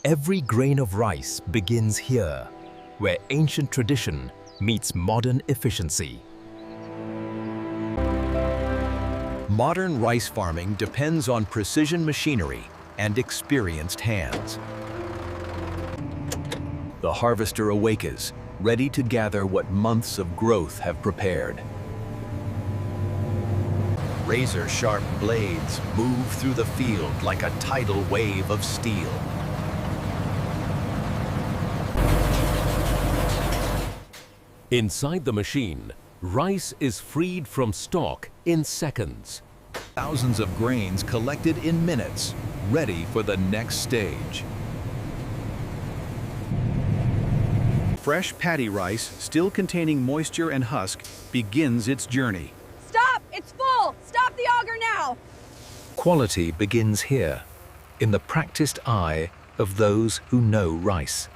Every grain of rice begins here, where ancient tradition meets modern efficiency. Modern rice farming depends on precision machinery and experienced hands. The harvester awakens, ready to gather what months of growth have prepared. Razor-sharp blades move through the field like a tidal wave of steel. Inside the machine, rice is freed from stalk in seconds. Thousands of grains collected in minutes, ready for the next stage. Fresh paddy rice, still containing moisture and husk, begins its journey. Stop! It's full! Stop the auger now! Quality begins here, in the practiced eye of those who know rice.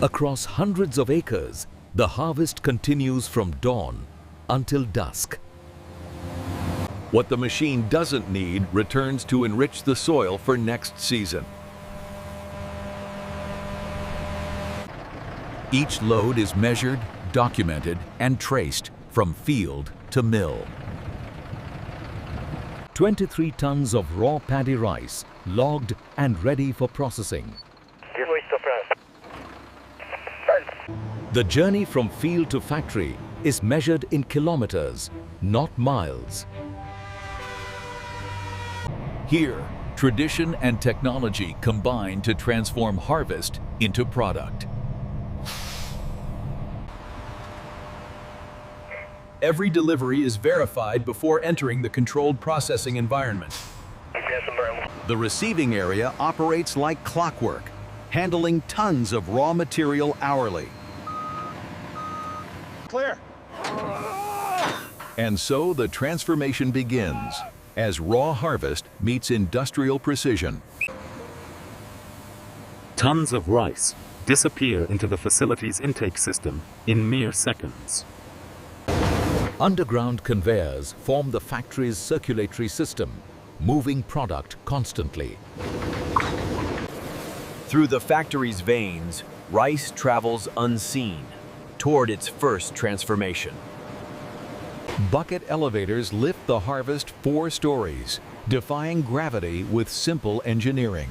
Across hundreds of acres, the harvest continues from dawn until dusk. What the machine doesn't need returns to enrich the soil for next season. Each load is measured, documented, and traced from field to mill. 23 tons of raw paddy rice, logged and ready for processing. The journey from field to factory is measured in kilometers, not miles. Here, tradition and technology combine to transform harvest into product. Every delivery is verified before entering the controlled processing environment. The receiving area operates like clockwork, handling tons of raw material hourly. Clear. And so the transformation begins, as raw harvest meets industrial precision. Tons of rice disappear into the facility's intake system in mere seconds. Underground conveyors form the factory's circulatory system, moving product constantly. Through the factory's veins, rice travels unseen toward its first transformation. Bucket elevators lift the harvest 4 stories, defying gravity with simple engineering.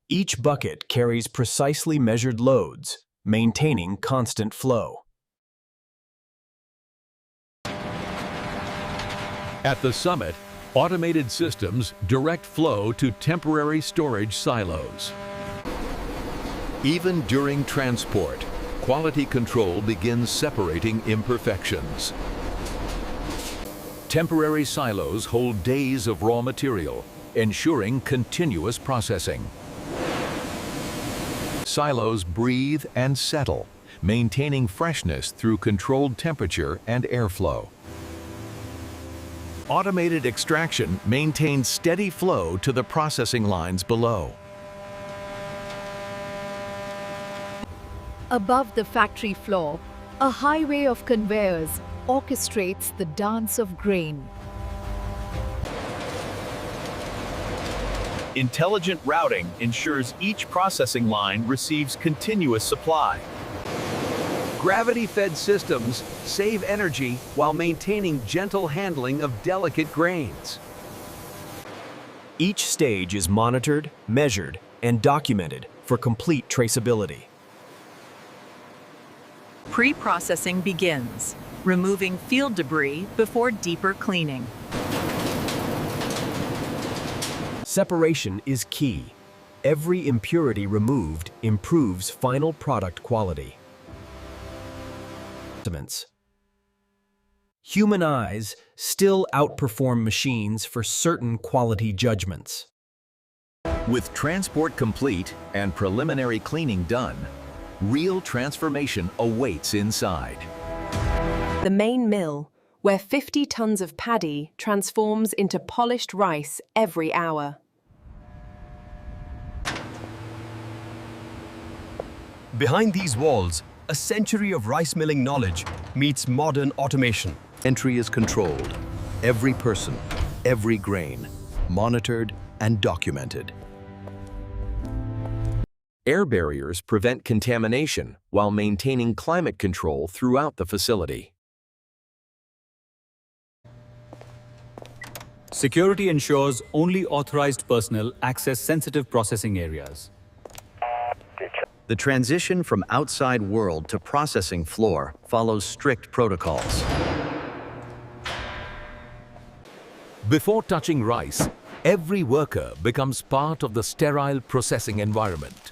Each bucket carries precisely measured loads, maintaining constant flow. At the summit, automated systems direct flow to temporary storage silos. Even during transport, quality control begins separating imperfections. Temporary silos hold days of raw material, ensuring continuous processing. Silos breathe and settle, maintaining freshness through controlled temperature and airflow. Automated extraction maintains steady flow to the processing lines below. Above the factory floor, a highway of conveyors orchestrates the dance of grain. Intelligent routing ensures each processing line receives continuous supply. Gravity-fed systems save energy while maintaining gentle handling of delicate grains. Each stage is monitored, measured, and documented for complete traceability. Pre-processing begins, removing field debris before deeper cleaning. Separation is key. Every impurity removed improves final product quality. Human eyes still outperform machines for certain quality judgments. With transport complete and preliminary cleaning done, real transformation awaits inside. The main mill, where 50 tons of paddy transforms into polished rice every hour. Behind these walls, a century of rice milling knowledge meets modern automation. Entry is controlled. Every person, every grain, monitored, and documented. Air barriers prevent contamination while maintaining climate control throughout the facility. Security ensures only authorized personnel access sensitive processing areas. The transition from outside world to processing floor follows strict protocols. Before touching rice, every worker becomes part of the sterile processing environment.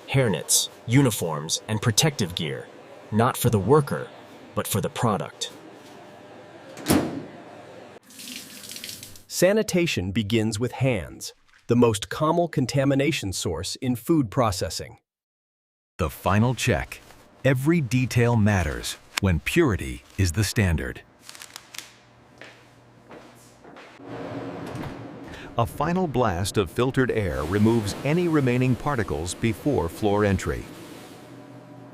Hairnets, uniforms, and protective gear, not for the worker, but for the product. Sanitation begins with hands, the most common contamination source in food processing. The final check. Every detail matters when purity is the standard. A final blast of filtered air removes any remaining particles before floor entry.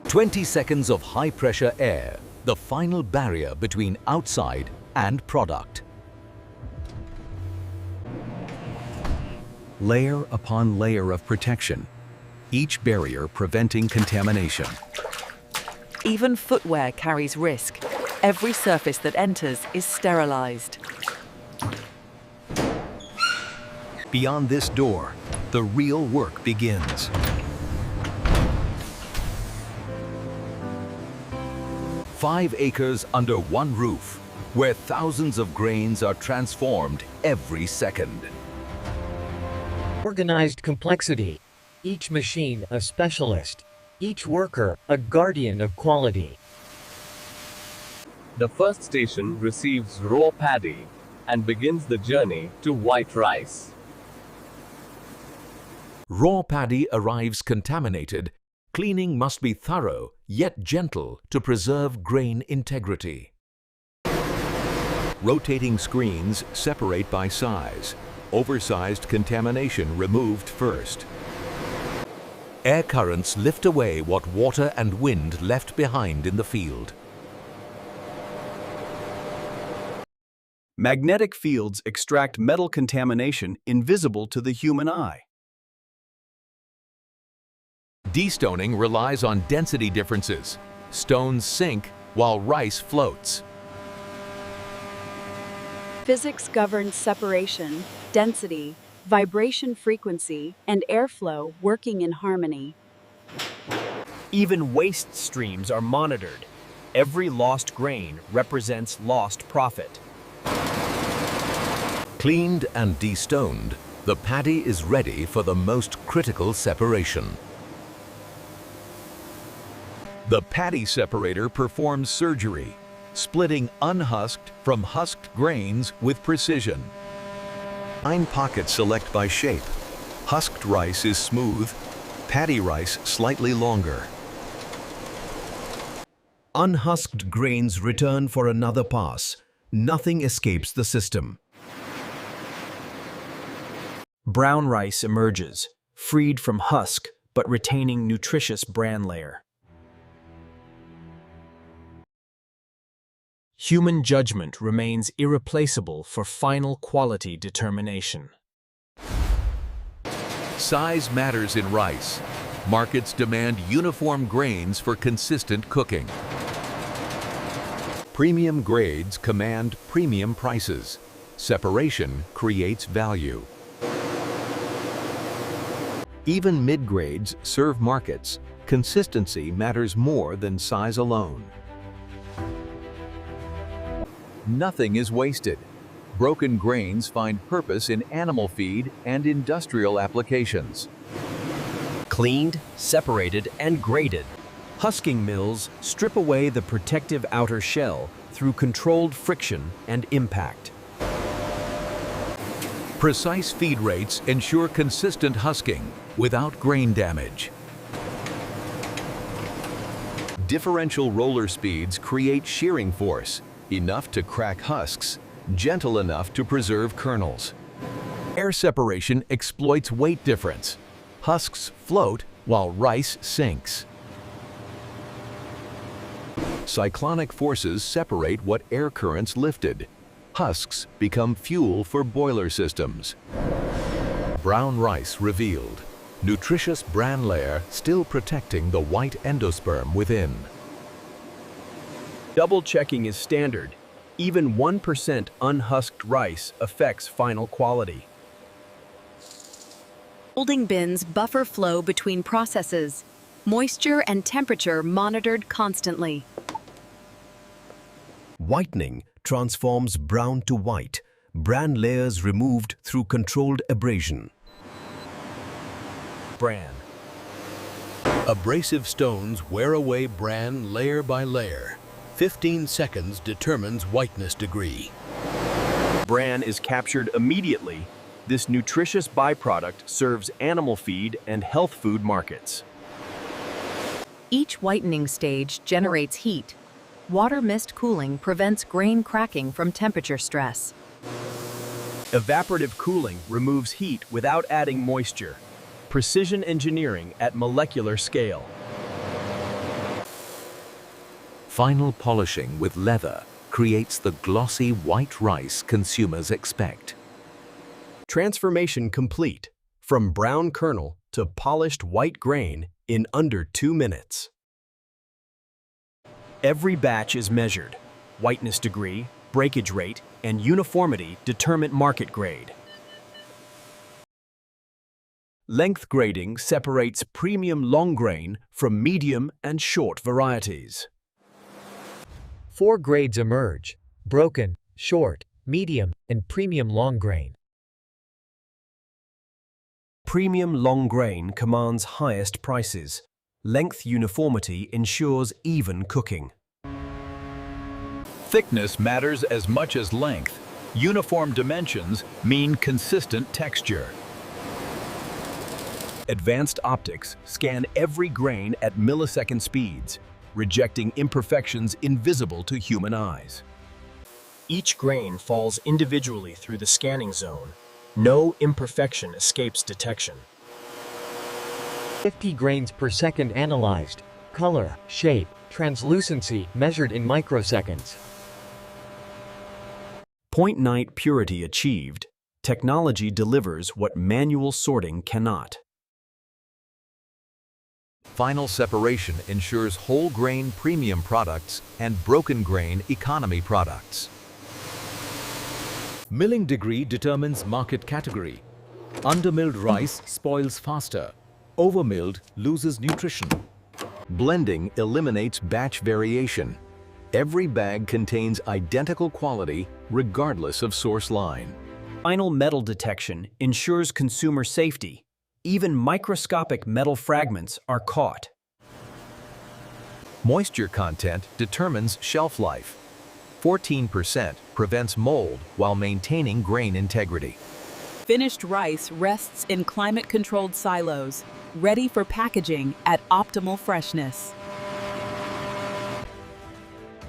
20 seconds of high-pressure air, the final barrier between outside and product. Layer upon layer of protection, each barrier preventing contamination. Even footwear carries risk. Every surface that enters is sterilized. Beyond this door, the real work begins. Five acres under one roof, where thousands of grains are transformed every second. Organized complexity. Each machine a specialist. Each worker a guardian of quality. The first station receives raw paddy and begins the journey to white rice. Raw paddy arrives contaminated. Cleaning must be thorough yet gentle to preserve grain integrity. Rotating screens separate by size. Oversized contamination removed first. Air currents lift away what water and wind left behind in the field. Magnetic fields extract metal contamination invisible to the human eye. Destoning relies on density differences. Stones sink while rice floats. Physics governs separation, density, vibration frequency, and airflow working in harmony. Even waste streams are monitored. Every lost grain represents lost profit. Cleaned and destoned, the paddy is ready for the most critical separation. The paddy separator performs surgery, splitting unhusked from husked grains with precision. Fine pockets select by shape. Husked rice is smooth, paddy rice slightly longer. Unhusked grains return for another pass. Nothing escapes the system. Brown rice emerges, freed from husk but retaining nutritious bran layer. Human judgment remains irreplaceable for final quality determination. Size matters in rice. Markets demand uniform grains for consistent cooking. Premium grades command premium prices. Separation creates value. Even mid-grades serve markets. Consistency matters more than size alone. Nothing is wasted. Broken grains find purpose in animal feed and industrial applications. Cleaned, separated, and graded. Husking mills strip away the protective outer shell through controlled friction and impact. Precise feed rates ensure consistent husking without grain damage. Differential roller speeds create shearing force, enough to crack husks, gentle enough to preserve kernels. Air separation exploits weight difference. Husks float while rice sinks. Cyclonic forces separate what air currents lifted. Husks become fuel for boiler systems. Brown rice revealed. Nutritious bran layer still protecting the white endosperm within. Double checking is standard. Even 1% unhusked rice affects final quality. Holding bins buffer flow between processes. Moisture and temperature monitored constantly. Whitening transforms brown to white. Bran layers removed through controlled abrasion. Bran. Abrasive stones wear away bran layer by layer. 15 seconds determines whiteness degree. Bran is captured immediately. This nutritious byproduct serves animal feed and health food markets. Each whitening stage generates heat. Water mist cooling prevents grain cracking from temperature stress. Evaporative cooling removes heat without adding moisture. Precision engineering at molecular scale. Final polishing with leather creates the glossy white rice consumers expect. Transformation complete, from brown kernel to polished white grain in under 2 minutes. Every batch is measured. Whiteness degree, breakage rate, and uniformity determine market grade. Length grading separates premium long grain from medium and short varieties. 4 grades emerge: broken, short, medium, and premium long grain. Premium long grain commands highest prices. Length uniformity ensures even cooking. Thickness matters as much as length. Uniform dimensions mean consistent texture. Advanced optics scan every grain at millisecond speeds, rejecting imperfections invisible to human eyes. Each grain falls individually through the scanning zone. No imperfection escapes detection. 50 grains per second analyzed. Color, shape, translucency measured in microseconds. Point night purity achieved. Technology delivers what manual sorting cannot. Final separation ensures whole grain premium products and broken grain economy products. Milling degree determines market category. Undermilled rice spoils faster. Overmilled loses nutrition. Blending eliminates batch variation. Every bag contains identical quality regardless of source line. Final metal detection ensures consumer safety. Even microscopic metal fragments are caught. Moisture content determines shelf life. 14% prevents mold while maintaining grain integrity. Finished rice rests in climate-controlled silos, ready for packaging at optimal freshness.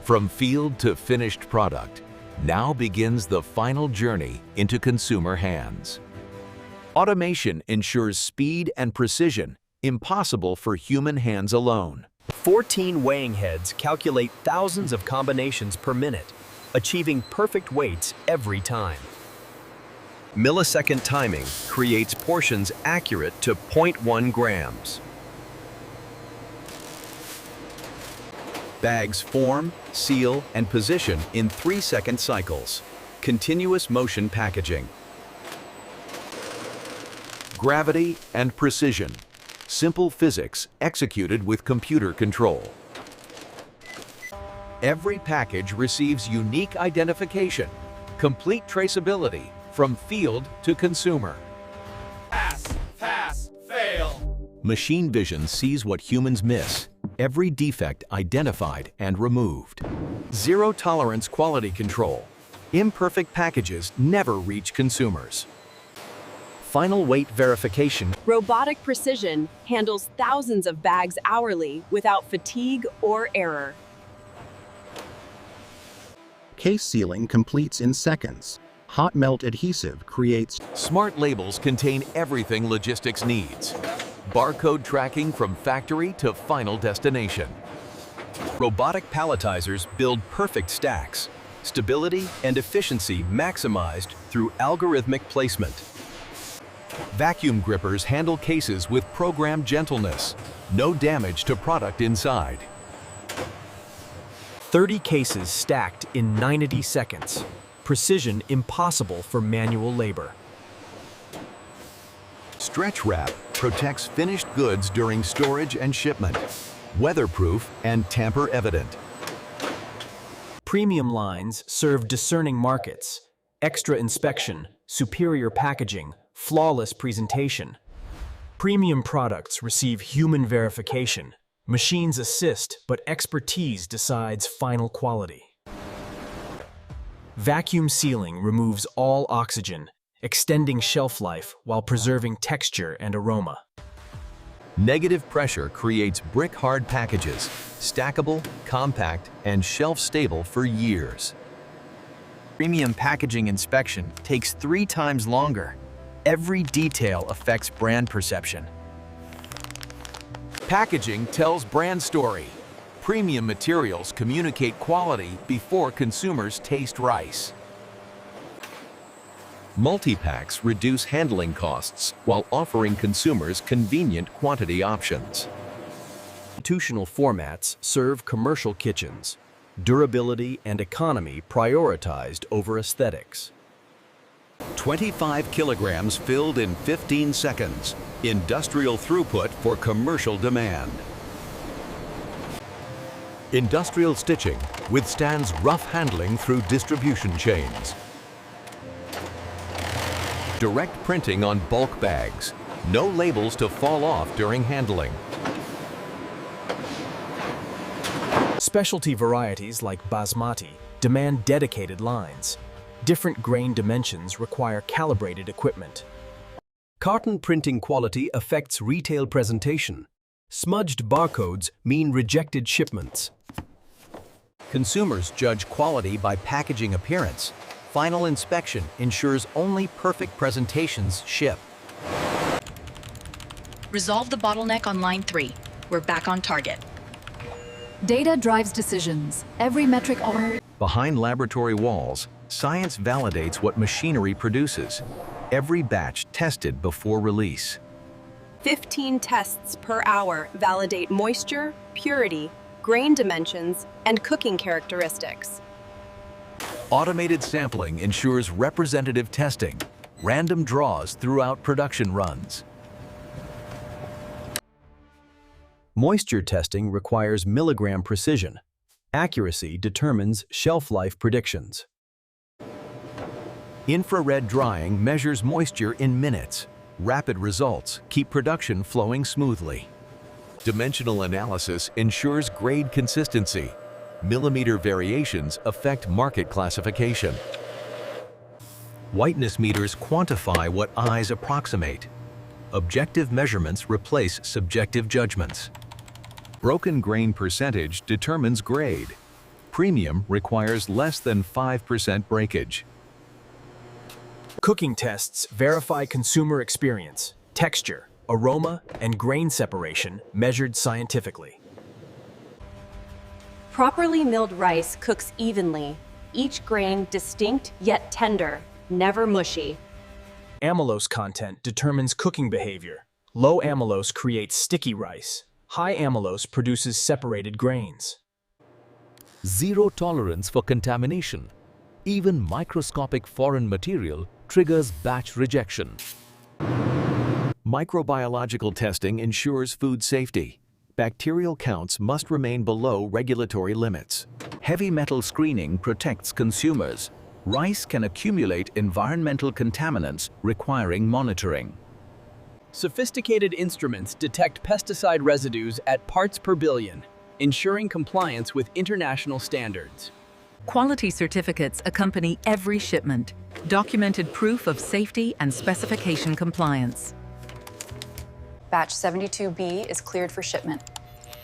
From field to finished product, now begins the final journey into consumer hands. Automation ensures speed and precision, impossible for human hands alone. 14 weighing heads calculate thousands of combinations per minute, achieving perfect weights every time. Millisecond timing creates portions accurate to 0.1 grams. Bags form, seal, and position in 3-second cycles. Continuous motion packaging. Gravity and precision. Simple physics executed with computer control. Every package receives unique identification, complete traceability from field to consumer. Pass, pass, fail. Machine vision sees what humans miss. Every defect identified and removed. Zero tolerance quality control. Imperfect packages never reach consumers. Final weight verification. Robotic precision handles thousands of bags hourly without fatigue or error. Case sealing completes in seconds. Hot melt adhesive creates. Smart labels contain everything logistics needs. Barcode tracking from factory to final destination. Robotic palletizers build perfect stacks. Stability and efficiency maximized through algorithmic placement. Vacuum grippers handle cases with programmed gentleness. No damage to product inside. 30 cases stacked in 90 seconds. Precision impossible for manual labor. Stretch wrap protects finished goods during storage and shipment. Weatherproof and tamper evident. Premium lines serve discerning markets. Extra inspection, superior packaging, flawless presentation. Premium products receive human verification. Machines assist, but expertise decides final quality. Vacuum sealing removes all oxygen, extending shelf life while preserving texture and aroma. Negative pressure creates brick-hard packages, stackable, compact, and shelf-stable for years. Premium packaging inspection takes 3 times longer. Every detail affects brand perception. Packaging tells brand story. Premium materials communicate quality before consumers taste rice. Multi-packs reduce handling costs while offering consumers convenient quantity options. Institutional formats serve commercial kitchens. Durability and economy prioritized over aesthetics. 25 kilograms filled in 15 seconds. Industrial throughput for commercial demand. Industrial stitching withstands rough handling through distribution chains. Direct printing on bulk bags. No labels to fall off during handling. Specialty varieties like basmati demand dedicated lines. Different grain dimensions require calibrated equipment. Carton printing quality affects retail presentation. Smudged barcodes mean rejected shipments. Consumers judge quality by packaging appearance. Final inspection ensures only perfect presentations ship. Resolve the bottleneck on line 3. We're back on target. Data drives decisions. Every metric on... Behind laboratory walls, science validates what machinery produces. Every batch tested before release. 15 tests per hour validate moisture, purity, grain dimensions, and cooking characteristics. Automated sampling ensures representative testing. Random draws throughout production runs. Moisture testing requires milligram precision. Accuracy determines shelf life predictions. Infrared drying measures moisture in minutes. Rapid results keep production flowing smoothly. Dimensional analysis ensures grade consistency. Millimeter variations affect market classification. Whiteness meters quantify what eyes approximate. Objective measurements replace subjective judgments. Broken grain percentage determines grade. Premium requires less than 5% breakage. Cooking tests verify consumer experience, texture, aroma, and grain separation measured scientifically. Properly milled rice cooks evenly, each grain distinct yet tender, never mushy. Amylose content determines cooking behavior. Low amylose creates sticky rice. High amylose produces separated grains. Zero tolerance for contamination. Even microscopic foreign material triggers batch rejection. Microbiological testing ensures food safety. Bacterial counts must remain below regulatory limits. Heavy metal screening protects consumers. Rice can accumulate environmental contaminants requiring monitoring. Sophisticated instruments detect pesticide residues at parts per billion, ensuring compliance with international standards. Quality certificates accompany every shipment, documented proof of safety and specification compliance. Batch 72B is cleared for shipment.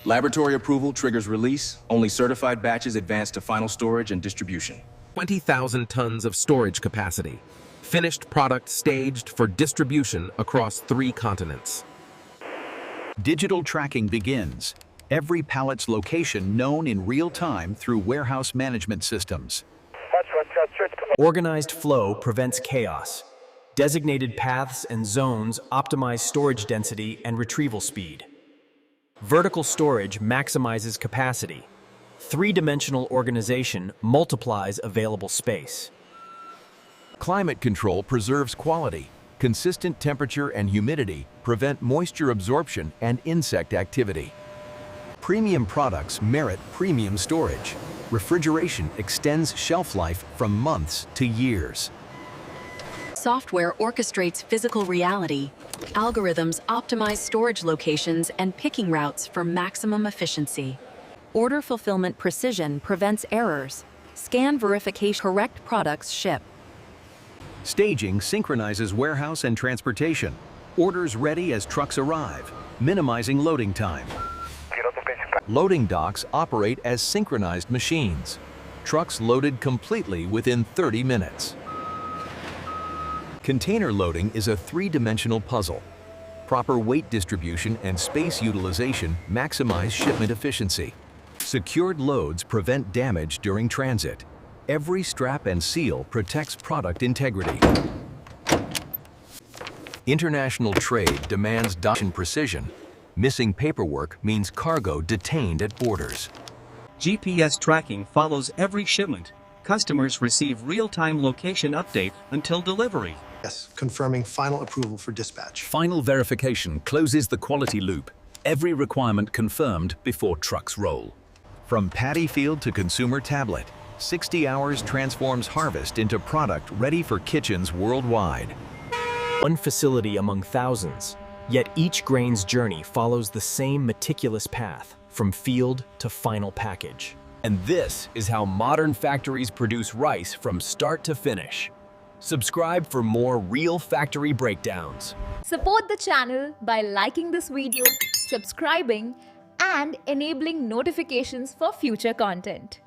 Laboratory approval triggers release. Only certified batches advance to final storage and distribution. 20,000 tons of storage capacity. Finished product staged for distribution across 3 continents. Digital tracking begins. Every pallet's location known in real time through warehouse management systems. Organized flow prevents chaos. Designated paths and zones optimize storage density and retrieval speed. Vertical storage maximizes capacity. Three-dimensional organization multiplies available space. Climate control preserves quality. Consistent temperature and humidity prevent moisture absorption and insect activity. Premium products merit premium storage. Refrigeration extends shelf life from months to years. Software orchestrates physical reality. Algorithms optimize storage locations and picking routes for maximum efficiency. Order fulfillment precision prevents errors. Scan verification, correct products ship. Staging synchronizes warehouse and transportation. Orders ready as trucks arrive, minimizing loading time. Loading docks operate as synchronized machines. Trucks loaded completely within 30 minutes. Container loading is a three-dimensional puzzle. Proper weight distribution and space utilization maximize shipment efficiency. Secured loads prevent damage during transit. Every strap and seal protects product integrity. International trade demands document precision. Missing paperwork means cargo detained at borders. GPS tracking follows every shipment. Customers receive real-time location update until delivery. Yes, confirming final approval for dispatch. Final verification closes the quality loop. Every requirement confirmed before trucks roll. From paddy field to consumer tablet, 60 hours transforms harvest into product ready for kitchens worldwide. One facility among thousands, yet each grain's journey follows the same meticulous path from field to final package. And this is how modern factories produce rice from start to finish. Subscribe for more real factory breakdowns. Support the channel by liking this video, subscribing, and enabling notifications for future content.